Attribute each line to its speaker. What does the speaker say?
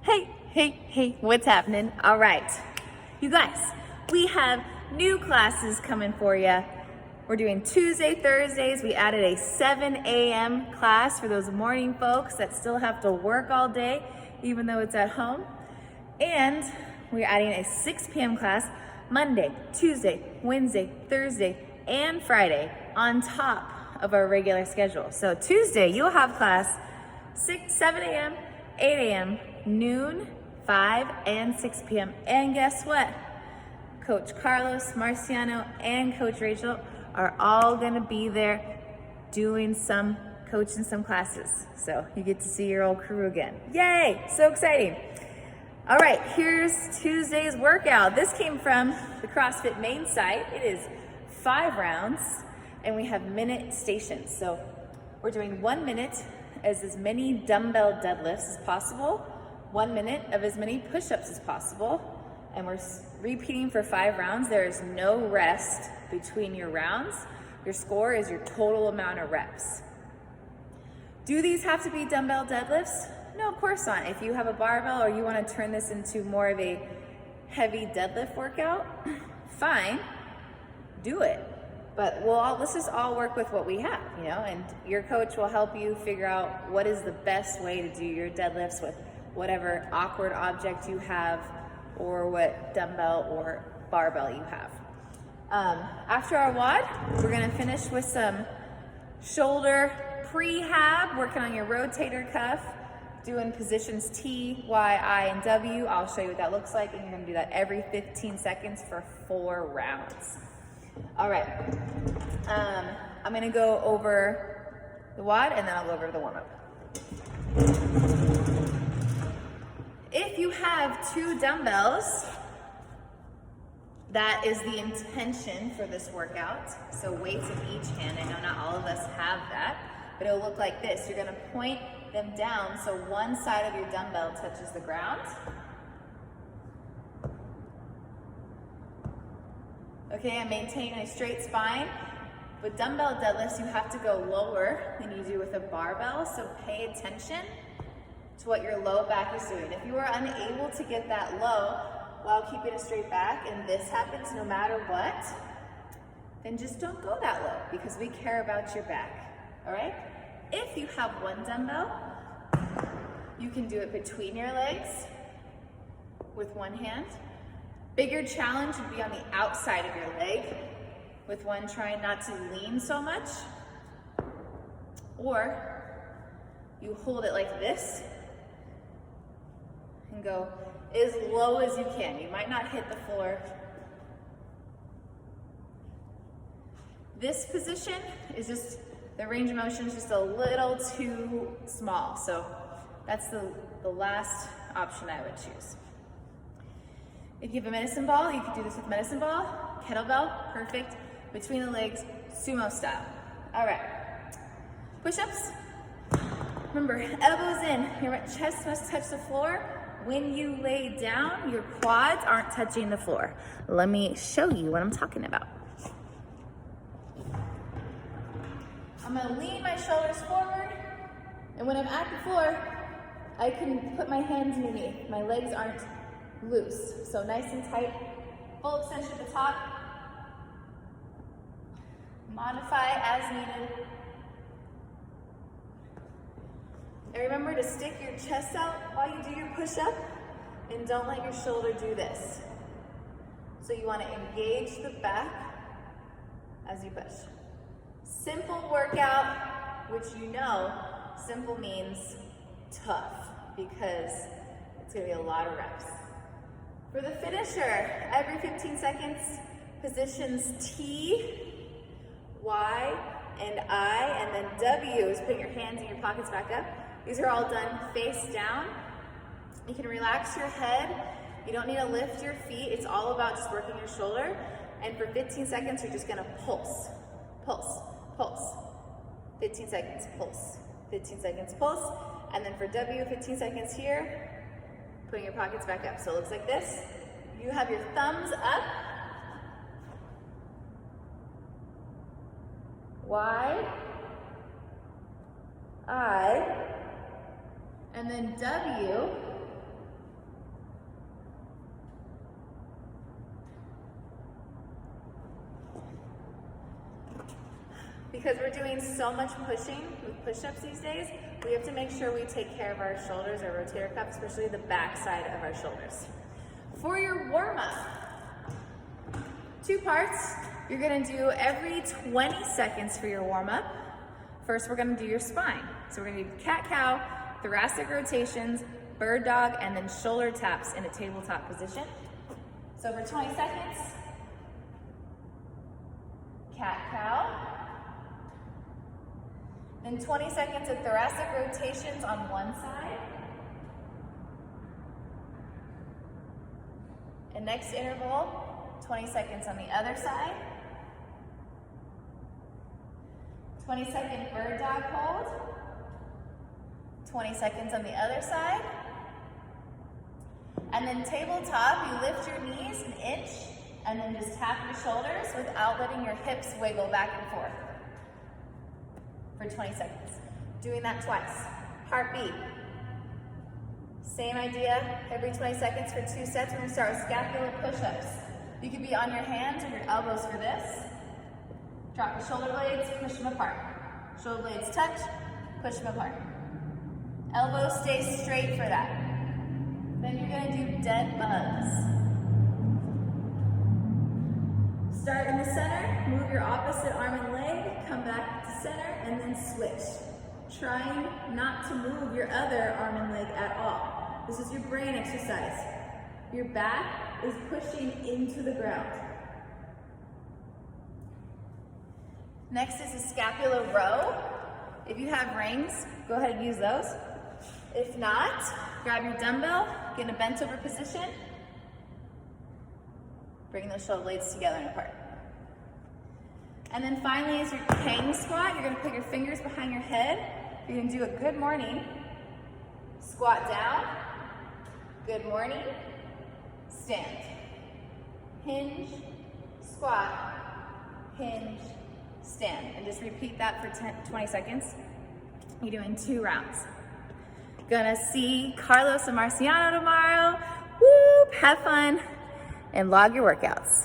Speaker 1: Hey, what's happening? All right, you guys, we have new classes coming for you. We're doing Tuesday, Thursdays. We added a 7 a.m. class for those morning folks that still have to work all day, even though it's at home. And we're adding a 6 p.m. class Monday, Tuesday, Wednesday, Thursday, and Friday on top of our regular schedule. So Tuesday, you'll have class 7 a.m., 8 a.m., noon, 5, and 6 p.m. And guess what? Coach Carlos, Marciano, and Coach Rachel are all gonna be there coaching some classes. So you get to see your old crew again. Yay, so exciting. All right, here's Tuesday's workout. This came from the CrossFit main site. It is 5 rounds, and we have minute stations. So we're doing 1 minute as many dumbbell deadlifts as possible, 1 minute of as many push-ups as possible, and we're repeating for 5 rounds. There is no rest between your rounds. Your score is your total amount of reps. Do these have to be dumbbell deadlifts? No, of course not. If you have a barbell or you want to turn this into more of a heavy deadlift workout, fine, do it. But let's just all work with what we have, and your coach will help you figure out what is the best way to do your deadlifts with whatever awkward object you have or what dumbbell or barbell you have. After our WOD, we're gonna finish with some shoulder prehab, working on your rotator cuff, doing positions T, Y, I, and W. I'll show you what that looks like, and you're gonna do that every 15 seconds for 4 rounds. All right, I'm gonna go over the WOD and then I'll go over the warm-up. If you have 2 dumbbells, that is the intention for this workout. So weights in each hand. I know not all of us have that, but it'll look like this. You're gonna point them down so one side of your dumbbell touches the ground. Okay, I'm maintaining a straight spine. With dumbbell deadlifts, you have to go lower than you do with a barbell, so pay attention to what your low back is doing. If you are unable to get that low while keeping a straight back, and this happens no matter what, then just don't go that low because we care about your back, all right? If you have 1 dumbbell, you can do it between your legs with 1 hand. Bigger challenge would be on the outside of your leg, with one trying not to lean so much. Or you hold it like this and go as low as you can. You might not hit the floor. This position is just, the range of motion is just a little too small. So that's the last option I would choose. If you have a medicine ball, you can do this with medicine ball, kettlebell, perfect, between the legs, sumo style. All right, push-ups. Remember, elbows in, your chest must touch the floor. When you lay down, your quads aren't touching the floor. Let me show you what I'm talking about. I'm gonna lean my shoulders forward, and when I'm at the floor, I can put my hands underneath. My legs aren't loose, so nice and tight, full extension at the top. Modify as needed. And remember to stick your chest out while you do your push-up, and don't let your shoulder do this. So you want to engage the back as you push. Simple workout, which simple means tough, because it's going to be a lot of reps. For the finisher, every 15 seconds, positions T, Y, and I, and then W is putting your hands in your pockets back up. These are all done face down. You can relax your head. You don't need to lift your feet. It's all about just working your shoulder. And for 15 seconds, you're just gonna pulse, pulse, pulse. 15 seconds, pulse. 15 seconds, pulse. And then for W, 15 seconds here, putting your pockets back up. So it looks like this. You have your thumbs up. Y, I, and then W because we're doing so much pushing with push-ups these days, we have to make sure we take care of our shoulders, our rotator cuff, especially the back side of our shoulders. For your warm-up, 2 parts. You're gonna do every 20 seconds for your warm-up. First, we're gonna do your spine. So we're gonna do cat-cow, thoracic rotations, bird dog, and then shoulder taps in a tabletop position. So for 20 seconds, cat-cow. Then 20 seconds of thoracic rotations on one side. And next interval, 20 seconds on the other side. 20-second bird dog hold. 20 seconds on the other side. And then tabletop, you lift your knees an inch and then just tap your shoulders without letting your hips wiggle back and forth for 20 seconds. Doing that twice. Heartbeat. Same idea, every 20 seconds for 2 sets. We're gonna start with scapular push-ups. You could be on your hands or your elbows for this. Drop your shoulder blades, push them apart. Shoulder blades touch, push them apart. Elbows stay straight for that. Then you're gonna do dead bugs. Start in the center, move your opposite arm and leg, come back to center, and then switch. Trying not to move your other arm and leg at all. This is your brain exercise. Your back is pushing into the ground. Next is a scapular row. If you have rings, go ahead and use those. If not, grab your dumbbell, get in a bent over position. Bring those shoulder blades together and apart. And then finally is your hang squat. You're gonna put your fingers behind your head. You're gonna do a good morning. Squat down, good morning, stand. Hinge, squat, hinge, stand. And just repeat that for 20 seconds. You're doing 2 rounds. Gonna see Carlos and Marciano tomorrow. Whoop, have fun and log your workouts.